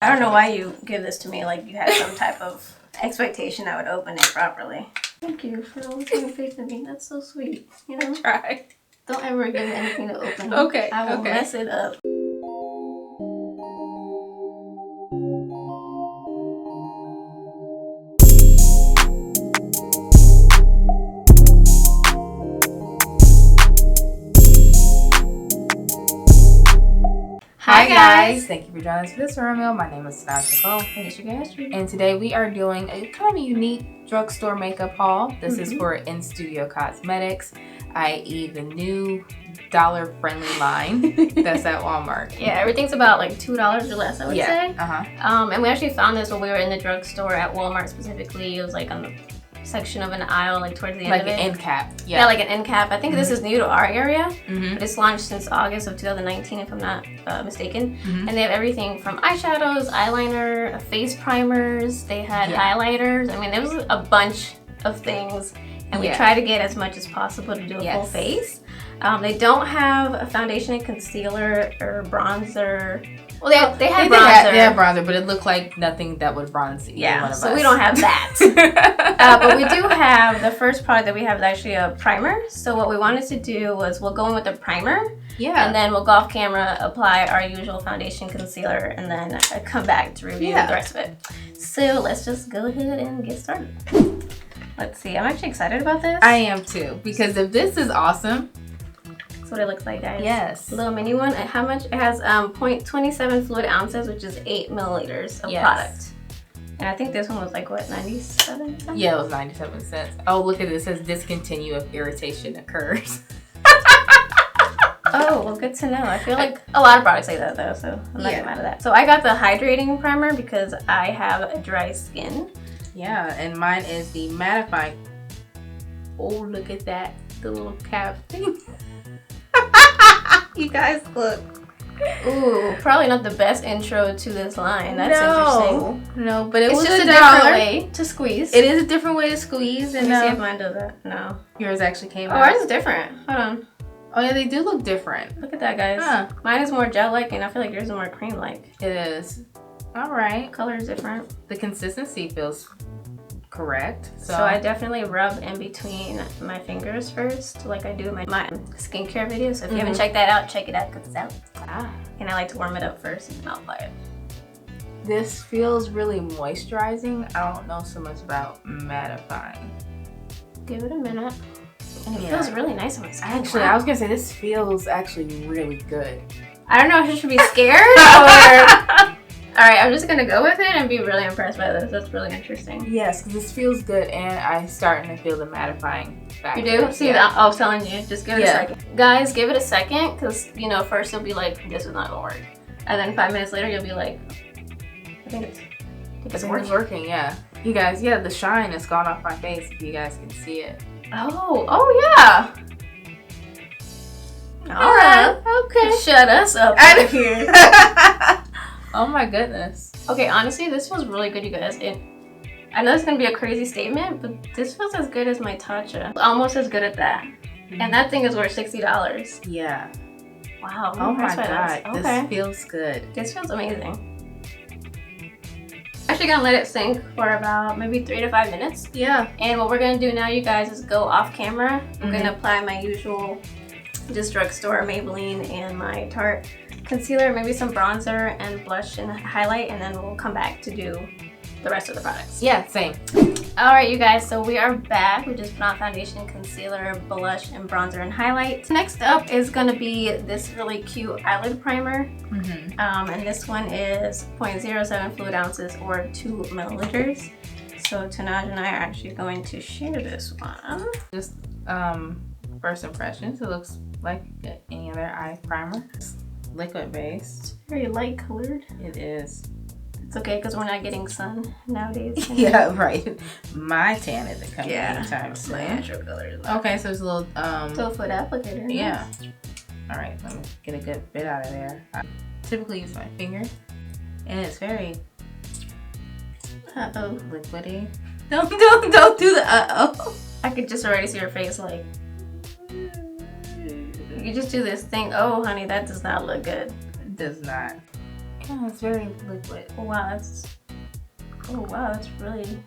I don't know why you give this to me like you had some type of expectation I would open it properly. Thank you for always having faith in me. That's so sweet. You know? Try. Don't ever give me anything to open. Okay. I will mess it up. Hi guys! Thank you for joining us for this review. My name is Tasha Cole. And it's your guys. And today we are doing a kind of a unique drugstore makeup haul. This is for InStudio Cosmetics, i.e. the new dollar-friendly line that's at Walmart. Yeah, everything's about like $2 or less, I would say. And we actually found this when we were in the drugstore at Walmart specifically. It was like on the section of an aisle, like towards the end of it. Like an end cap. Yeah, like an end cap. I think this is new to our area. But it's launched since August of 2019, if I'm not mistaken. And they have everything from eyeshadows, eyeliner, face primers. They had highlighters. I mean, there was a bunch of things. And we try to get as much as possible to do a full face. They don't have a foundation and concealer or bronzer. Well, they had bronzer. They had bronzer, but it looked like nothing that would bronze either one of us. So we don't have that. But we do have, the first product that we have is actually a primer. So what we wanted to do was we'll go in with the primer. And then we'll go off camera, apply our usual foundation, concealer, and then come back to review the rest of it. So let's just go ahead and get started. Let's see. I'm actually excited about this. I am too, because if this is awesome. That's what it looks like, guys. Yes. A little mini one. And how much? It has 0.27 fluid ounces, which is 8 milliliters of product. And I think this one was like, what, 97 cents? Yeah, it was 97 cents. Oh, look at this. It says discontinue if irritation occurs. Oh, well, good to know. I feel like a lot of products say that, though, so I'm not mad at that. So I got the hydrating primer because I have dry skin. Yeah, and mine is the mattifying. Oh, look at that. The little cap thing. You guys look. Ooh, probably not the best intro to this line. That's interesting. No, but it's just a different way to squeeze. It is a different way to squeeze. And let me see if mine does that. No. Yours actually came out. Oh, ours is different. Hold on. Oh yeah, they do look different. Look at that, guys. Mine is more gel-like, and I feel like yours is more cream-like. It is. All right. Color is different. The consistency feels correct. So I definitely rub in between my fingers first, like I do in my skincare video. So if you haven't checked that out, check it out because it's out. And I like to warm it up first and then I'll apply it. This feels really moisturizing. I don't know so much about mattifying. Give it a minute. And it feels really nice on my skin. Actually, I was gonna say this feels actually really good. I don't know if you should be scared or... Alright, I'm just gonna go with it and be really impressed by this. That's really interesting. Yes, because this feels good and I'm starting to feel the mattifying factor. You do? See, I was telling you, just give it a second. Guys, give it a second because, you know, first you'll be like, this is not gonna work. And then 5 minutes later, you'll be like, I think it's working, yeah. You guys, the shine has gone off my face if you guys can see it. Oh yeah. Alright, okay. Shut us up out of here. Oh my goodness. Okay, honestly, this feels really good, you guys. I know it's gonna be a crazy statement, but this feels as good as my Tatcha. Almost as good at that. And that thing is worth $60. Yeah. Wow. Oh my god. This feels good. This feels amazing. Actually gonna let it sink for about maybe 3 to 5 minutes. Yeah. And what we're gonna do now, you guys, is go off camera. I'm gonna apply my usual just drugstore Maybelline and my Tarte concealer, maybe some bronzer and blush and highlight, and then we'll come back to do the rest of the products. Yeah, same. Alright, you guys, so we are back. We just put on foundation, concealer, blush, and bronzer and highlight. Next up is going to be this really cute eyelid primer. And this one is 0.07 fluid ounces or 2 milliliters. So Tanaj and I are actually going to share this one. Just first impressions, it looks like any other eye primer. Liquid based. It's very light colored. It is. It's okay because we're not getting sun nowadays. Yeah, right. My tan isn't coming anytime soon. soon. My natural color. Okay, so it's a little foot applicator. Yeah. All right, let me get a good bit out of there. I typically use my finger, and it's very liquidy. Don't do the I could just already see your face like. You just do this thing. Oh, honey, that does not look good. It does not. Oh, it's very liquid. Oh wow, that's really.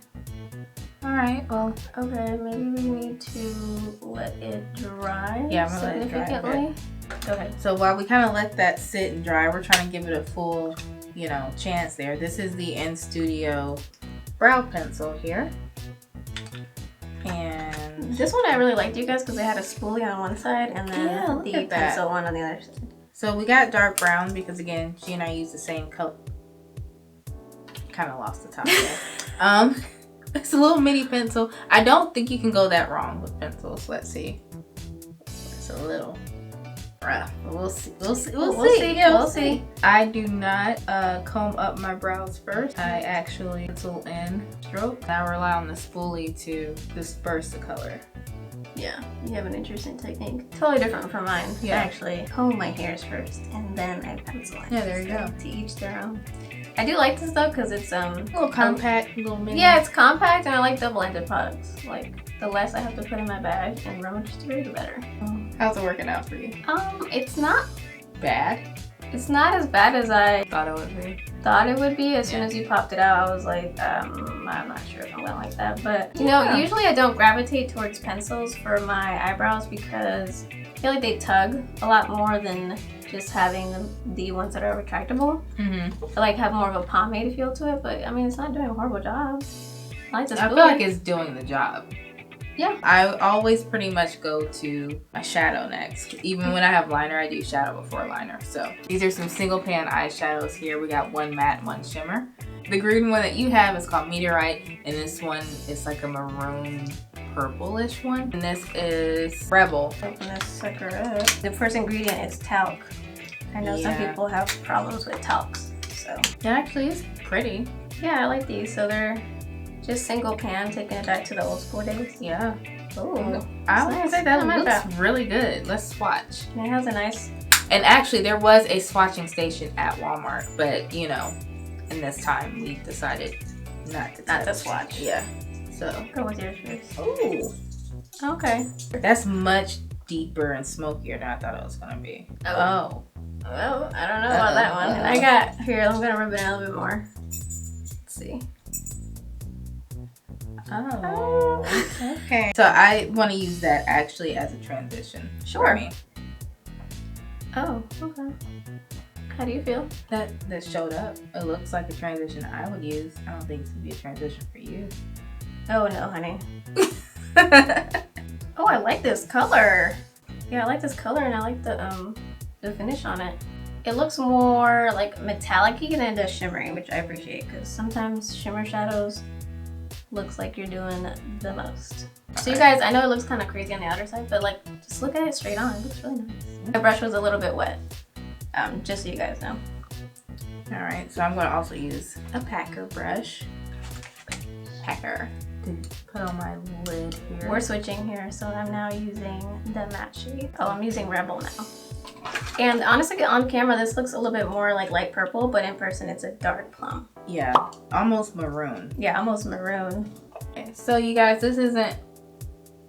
All right, well. Okay, maybe we need to let it dry. Yeah, I'm gonna let it dry significantly. Okay. So while we kind of let that sit and dry, we're trying to give it a full, chance there. This is the InStudio brow pencil here. And this one I really liked, you guys, because they had a spoolie on one side and then the pencil one on the other side. So we got dark brown because, again, she and I use the same color. Kind of lost the top there. It's a little mini pencil. I don't think you can go that wrong with pencils. Let's see. It's a little rough. We'll see. We'll see. I do not comb up my brows first. I actually pencil in stroke. I rely on the spoolie to disperse the color. Yeah, you have an interesting technique. Totally different from mine. Yeah. I actually comb my hairs first and then I pencil it. Yeah, there you go. To each their own. I do like this though because it's a little compact, a little mini. Yeah, it's compact and I like double-ended products. Like the less I have to put in my bag and rummage through, the better. How's it working out for you? It's not bad. It's not as bad as I thought it would be. As soon as you popped it out, I was like, I'm not sure if I'm gonna like that. But usually I don't gravitate towards pencils for my eyebrows because I feel like they tug a lot more than just having the ones that are retractable. I like have more of a pomade feel to it, but I mean it's not doing a horrible job. I feel like it's doing the job. Yeah. I always pretty much go to my shadow next. Even when I have liner, I do shadow before liner. So these are some single pan eyeshadows here. We got one matte, one shimmer. The green one that you have is called Meteorite, and this one is like a maroon purplish one. And this is Rebel. Open this sucker up. The first ingredient is talc. I know some people have problems with talcs, so. It actually is pretty. Yeah, I like these. So they're just single pan, taking it back to the old school days. Yeah. Oh, I would say that looks really good. Let's swatch. And it has a nice. And actually, there was a swatching station at Walmart, but in this time we decided not to swatch. Yeah. So go with yours first. Ooh. Okay. That's much deeper and smokier than I thought it was gonna be. Oh. Well, I don't know about that one. And I got here. I'm gonna rub it in a little bit more. Let's see. Oh, okay. So I want to use that actually as a transition. Sure. For me. Oh, okay. How do you feel? That showed up. It looks like a transition I would use. I don't think it's gonna be a transition for you. Oh no, honey. Oh, I like this color. Yeah, I like this color, and I like the finish on it. It looks more like metallic-y than it does shimmery, which I appreciate because sometimes shimmer shadows looks like you're doing the most. So you guys, I know it looks kind of crazy on the outer side, but like just look at it straight on. It looks really nice. My brush was a little bit wet, just so you guys know. All right, so I'm going to also use a packer brush. Packer. To put on my lid here. We're switching here, so I'm now using the matte shade. Oh, I'm using Rebel now. And honestly, on camera, this looks a little bit more like light purple, but in person, it's a dark plum. Yeah, almost maroon. Yeah, almost maroon. Okay, so you guys, this isn't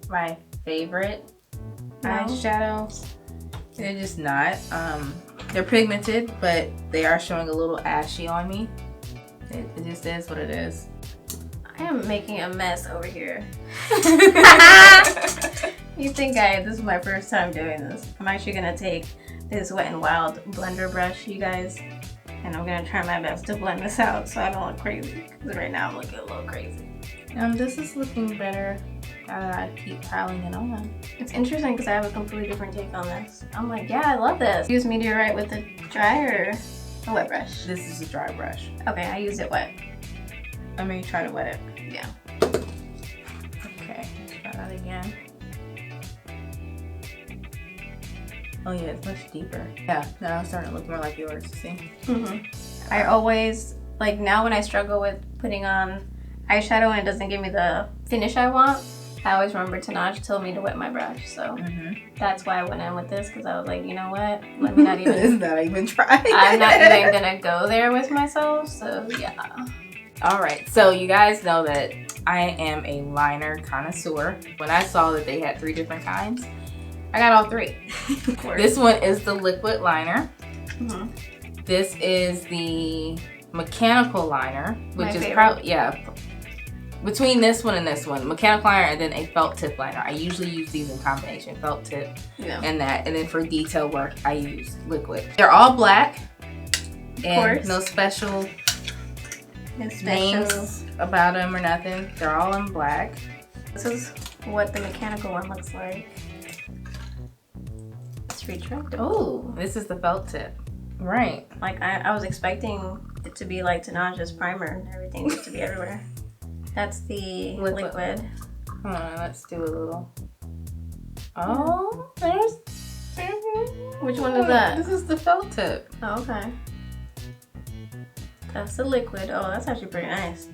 my favorite eyeshadows. They're just not. They're pigmented, but they are showing a little ashy on me. It just is what it is. I am making a mess over here. You think this is my first time doing this. I'm actually gonna take this Wet n Wild blender brush, you guys, and I'm gonna try my best to blend this out so I don't look crazy, because right now I'm looking a little crazy. This is looking better now that I keep piling it on. It's interesting because I have a completely different take on this. I'm like, yeah, I love this. Use Meteorite with the dry or a wet brush? This is a dry brush. Okay, I use it wet. Let me try to wet it. Yeah. Okay, let's try that again. Oh yeah, it's much deeper. Yeah, now it's starting to look more like yours, see? I always, like now when I struggle with putting on eyeshadow and it doesn't give me the finish I want, I always remember Tanaj told me to wet my brush. So that's why I went in with this, because I was like, you know what? Let me not even try. I'm not even gonna go there with myself, so yeah. Alright, so you guys know that I am a liner connoisseur. When I saw that they had 3 different kinds, I got all 3. This one is the liquid liner. This is the mechanical liner, which My is favorite. probably, yeah, between this one and this one, mechanical liner and then a felt tip liner. I usually use these in combination, felt tip and that. And then for detail work, I use liquid. They're all black and no special names about them or nothing. They're all in black. This is what the mechanical one looks like. It's retractable. Oh, this is the felt tip. Right. Like I was expecting it to be like Tanaja's primer and everything just to be everywhere. That's the liquid. Hold on, let's do a little. Oh, there's. Which one is that? This is the felt tip. Oh, okay. That's the liquid. Oh, that's actually pretty nice.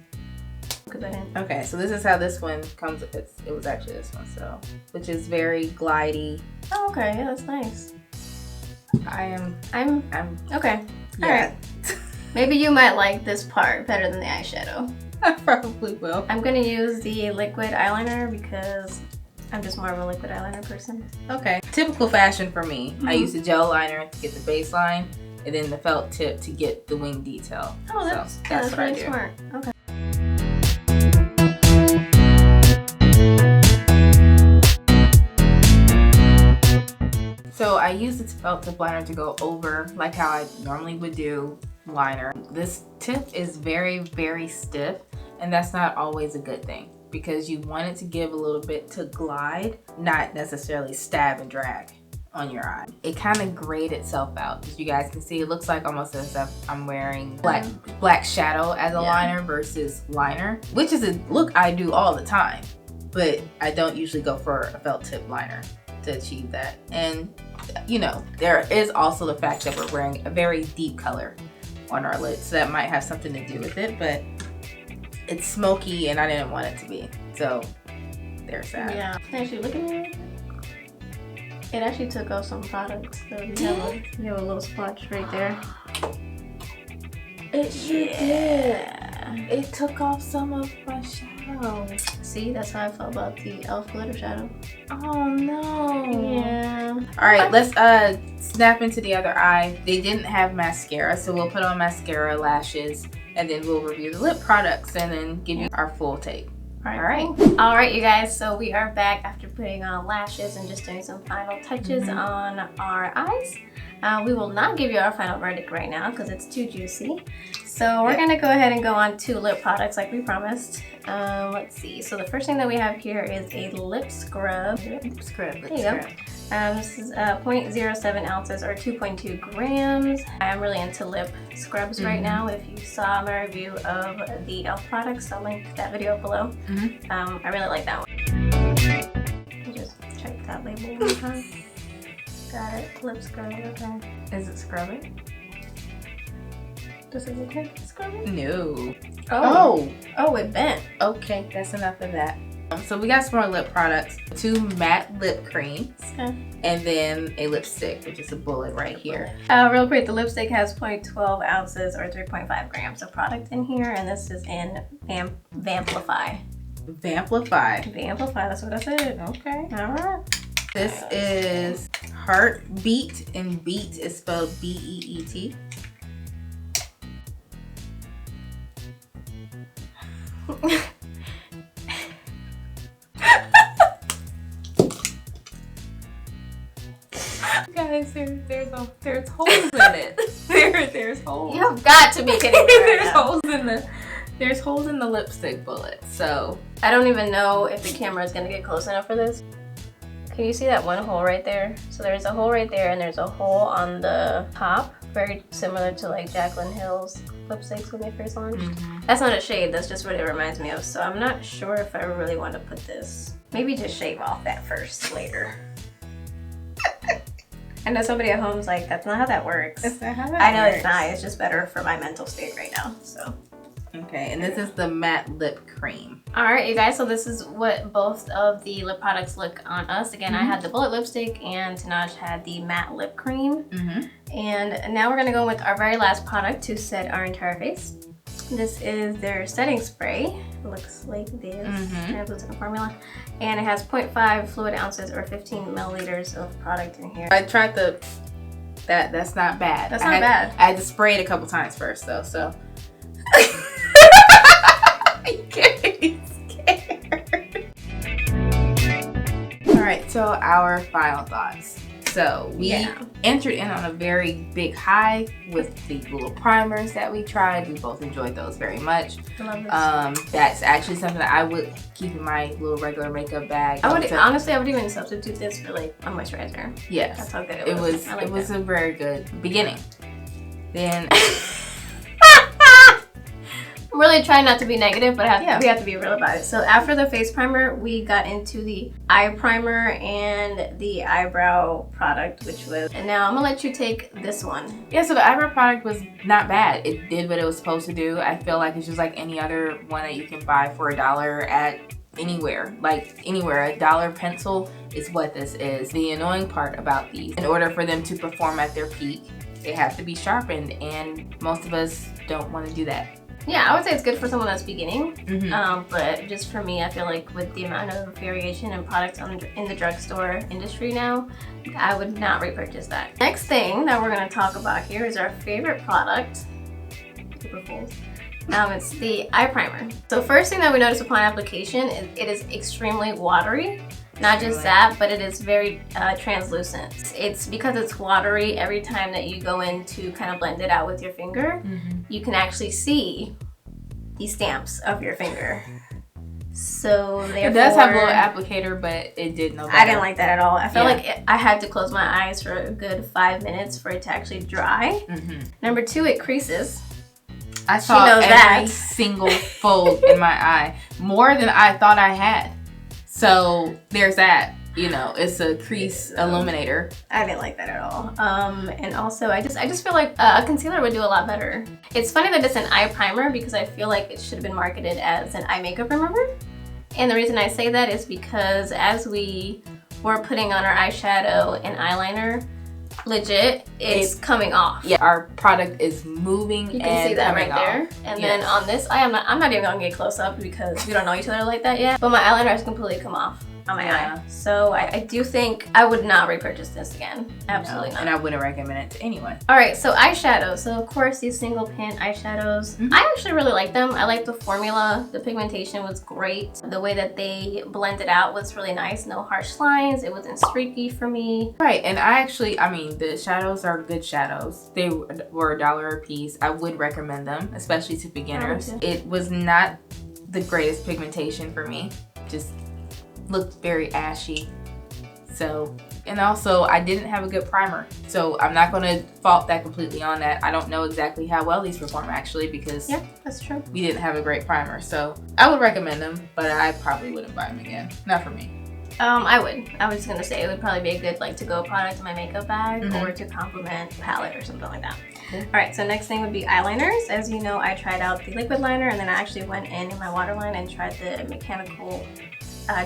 Okay, so this is how this one comes. It was actually this one, so which is very glidey. Oh, okay. Yeah, that's nice. I'm okay. Yeah. All right. Maybe you might like this part better than the eyeshadow. I probably will. I'm gonna use the liquid eyeliner because I'm just more of a liquid eyeliner person. Okay. Typical fashion for me. I use the gel liner to get the base line, and then the felt tip to get the wing detail. Oh, that's what really I do. smart. Okay. So I use this felt tip liner to go over like how I normally would do liner. This tip is very, very stiff, and that's not always a good thing because you want it to give a little bit to glide, not necessarily stab and drag on your eye. It kind of grayed itself out. As you guys can see, it looks like almost as if I'm wearing black shadow as a liner versus liner, which is a look I do all the time, but I don't usually go for a felt tip liner to achieve that. And you know, there is also the fact that we're wearing a very deep color on our lids, so that might have something to do with it, but it's smoky and I didn't want it to be, so there's that. Yeah, actually look at me. It actually took off some products, so you have a little splotch right there. It sure did. It took off some of my shadow. See, that's how I felt about the e.l.f. glitter shadow. Oh no. Yeah. All right, let's snap into the other eye. They didn't have mascara, so we'll put on mascara, lashes, and then we'll review the lip products and then give you our full take. All right, you guys. So we are back after putting on lashes and just doing some final touches on our eyes. We will not give you our final verdict right now because it's too juicy. So we're gonna go ahead and go on to lip products like we promised. Let's see. So the first thing that we have here is a lip scrub. Lip scrub. There you go. This is 0.07 ounces or 2.2 grams. I'm really into lip scrubs right now. If you saw my review of the e.l.f. products, I'll link that video below. I really like that one. Just check that label one time. Got it. Lip scrub. Okay. Is it scrubbing? Does it look like it's scrubbing? No. Oh, it bent. Okay, that's enough of that. So we got some more lip products, 2 matte lip creams, and then a lipstick, which is a bullet right here. Real quick, the lipstick has 0.12 ounces or 3.5 grams of product in here, and this is in Vamplify. Vamplify, that's what I said. Okay. All right. This is Heartbeat, and beat is spelled B-E-E-T. Guys, there's holes in it. There's holes. You have got to be kidding me right now. There's holes in the lipstick bullet. So I don't even know if the camera is gonna get close enough for this. Can you see that one hole right there? So there's a hole right there, and there's a hole on the top, very similar to like Jaclyn Hill's lipsticks when they first launched. That's not a shade, that's just what it reminds me of. So I'm not sure if I really want to put this. Maybe just shave off that first later. I know somebody at home's like, that's not how that works. That's not how that I know works. it's not, it's just better for my mental state right now, so. Okay, and this is the matte lip cream. All right, you guys, so this is what both of the lip products look on us. Again, I had the bullet lipstick and Tanaj had the matte lip cream. And now we're gonna go with our very last product to set our entire face. This is their setting spray. It looks like this, translucent formula. And it has 0.5 fluid ounces or 15 milliliters of product in here. I tried the That's not bad. That's not bad. I had to spray it a couple times first though, so. You can't be scared. Alright, so our final thoughts. So we entered in on a very big high with the little primers that we tried. We both enjoyed those very much. I love this. That's actually something that I would keep in my little regular makeup bag. Honestly, I would even substitute this for like a moisturizer. Yes. That's how good it was. It was a very good beginning. Then I'm really trying not to be negative, but we have to be real about it. So after the face primer, we got into the eye primer and the eyebrow product, and now I'm gonna let you take this one. Yeah, so the eyebrow product was not bad. It did what it was supposed to do. I feel like it's just like any other one that you can buy for $1 at anywhere. Like anywhere, $1 pencil is what this is. The annoying part about these, in order for them to perform at their peak, they have to be sharpened, and most of us don't want to do that. Yeah, I would say it's good for someone that's beginning, but just for me, I feel like with the amount of variation and products in the drugstore industry now, I would not repurchase that. Next thing that we're going to talk about here is our favorite product. It's the eye primer. So first thing that we notice upon application is it is extremely watery. Not just that, but it is very translucent. It's because it's watery, every time that you go in to kind of blend it out with your finger, you can actually see the stamps of your finger. So therefore, it does have a little applicator, but it did no better. I didn't like that at all. I felt like I had to close my eyes for a good 5 minutes for it to actually dry. Number 2, it creases. I saw every single fold in my eye, more than I thought I had. So there's that, you know, it's a crease illuminator. I didn't like that at all. And also I just feel like a concealer would do a lot better. It's funny that it's an eye primer because I feel like it should have been marketed as an eye makeup remover. And the reason I say that is because as we were putting on our eyeshadow and eyeliner, legit, it's coming off. Yeah, our product is moving. You can see that right there. And then on this eye, I'm not even gonna get close up because we don't know each other like that yet. But my eyeliner has completely come off on my eye. So I do think I would not repurchase this again. Absolutely not. And I wouldn't recommend it to anyone. All right, so eyeshadows. So of course these single pan eyeshadows, I actually really like them. I like the formula. The pigmentation was great. The way that they blended out was really nice. No harsh lines. It wasn't streaky for me. Right, and I mean, the shadows are good shadows. They were $1 a piece. I would recommend them, especially to beginners. It was not the greatest pigmentation for me. Just looked very ashy. So, and also I didn't have a good primer. So I'm not gonna fault that completely on that. I don't know exactly how well these perform actually because that's true. We didn't have a great primer. So I would recommend them, but I probably wouldn't buy them again. Not for me. I would. I was gonna say it would probably be a good like to-go product in my makeup bag or to complement palette or something like that. All right, so next thing would be eyeliners. As you know, I tried out the liquid liner and then I actually went in my waterline and tried the mechanical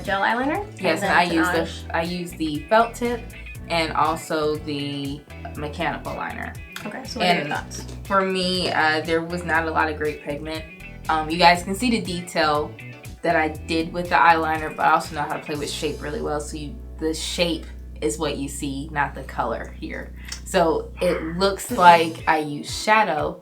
gel eyeliner. Yes, and I used the felt tip and also the mechanical liner. Okay, so what are your thoughts? For me, there was not a lot of great pigment. You guys can see the detail that I did with the eyeliner, but I also know how to play with shape really well. So the shape is what you see, not the color here. So it looks like I use shadow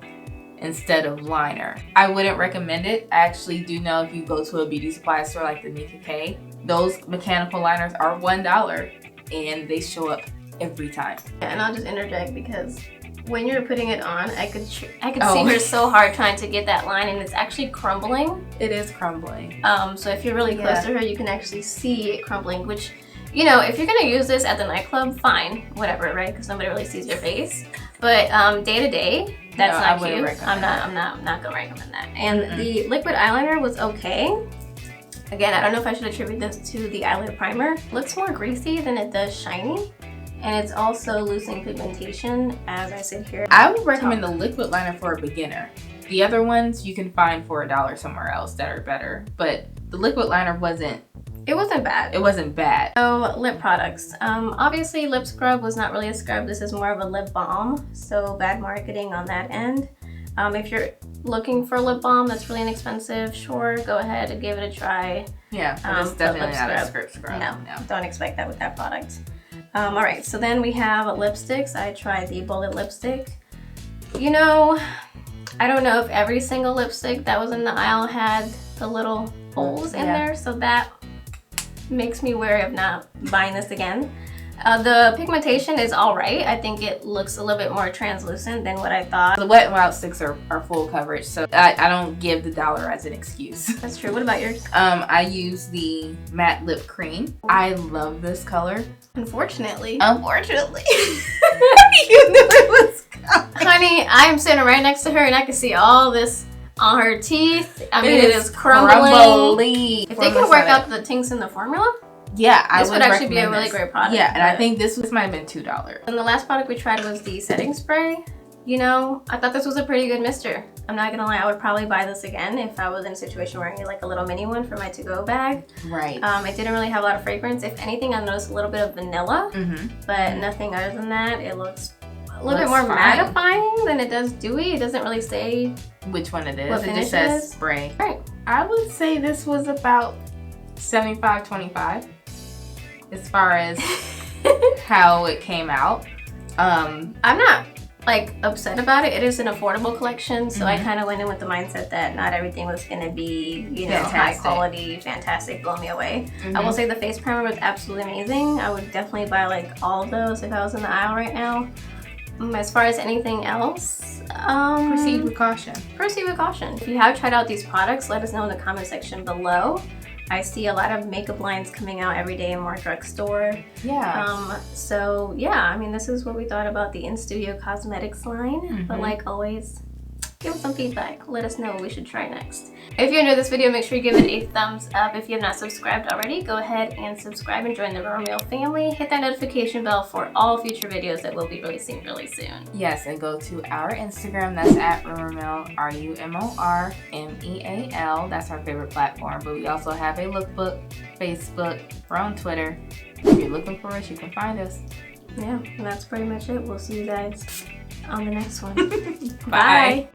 instead of liner. I wouldn't recommend it. I actually do know if you go to a beauty supply store like the Nika K, those mechanical liners are $1 and they show up every time. And I'll just interject because when you're putting it on, I could see her so hard trying to get that line and it's actually crumbling. It is crumbling. So if you're really close to her, you can actually see it crumbling, which, you know, if you're gonna use this at the nightclub, fine, whatever, right? Because nobody really sees your face. But day to day, that's not cute. I'm not gonna recommend that. And the liquid eyeliner was okay. Again, I don't know if I should attribute this to the eyelid primer. It looks more greasy than it does shiny. And it's also loosening pigmentation, as I sit here. I would recommend the liquid liner for a beginner. The other ones you can find for $1 somewhere else that are better. But the liquid liner wasn't bad. It wasn't bad. So lip products. Obviously lip scrub was not really a scrub. This is more of a lip balm. So bad marketing on that end. If you're looking for a lip balm that's really inexpensive, sure, go ahead and give it a try. Yeah, it's definitely not a scrub. No, don't expect that with that product. Alright, so then we have lipsticks. I tried the bullet lipstick. You know, I don't know if every single lipstick that was in the aisle had the little holes in there, so that makes me wary of not buying this again. The pigmentation is alright. I think it looks a little bit more translucent than what I thought. The Wet n Wild sticks are full coverage, so I don't give the dollar as an excuse. That's true. What about yours? I use the matte lip cream. I love this color. Unfortunately. You knew it was coming. Honey, I'm sitting right next to her and I can see all this on her teeth. I mean, it is crumbling. If they can work out the kinks in the formula, this would actually be a really great product. Yeah, and I think this might have been $2. And the last product we tried was the setting spray. You know, I thought this was a pretty good mister. I'm not gonna lie, I would probably buy this again if I was in a situation where I need like a little mini one for my to-go bag. Right. It didn't really have a lot of fragrance. If anything, I noticed a little bit of vanilla, but nothing other than that. It looks a little bit more mattifying than it does dewy. It doesn't really say which one it is. What it just says spray. Right. I would say this was about 75-25 as far as how it came out. I'm not like upset about it. It is an affordable collection, so I kind of went in with the mindset that not everything was going to be, you know, high quality, fantastic, blow me away. I will say the face primer was absolutely amazing. I would definitely buy like all of those if I was in the aisle right now. As far as anything else, proceed with caution. Proceed with caution. If you have tried out these products, let us know in the comment section below. I see a lot of makeup lines coming out every day in more drugstore. Yeah. So yeah, I mean, this is what we thought about the InStudio Cosmetics line. But like always, give us some feedback. Let us know what we should try next. If you enjoyed this video, make sure you give it a thumbs up. If you have not subscribed already, go ahead and subscribe and join the Romeo family. Hit that notification bell for all future videos that we'll be releasing really soon. Yes, and go to our Instagram. That's at Rumormeal, RUMORMEAL. That's our favorite platform. But we also have a lookbook, Facebook, we're on Twitter. If you're looking for us, you can find us. Yeah, and that's pretty much it. We'll see you guys on the next one. Bye.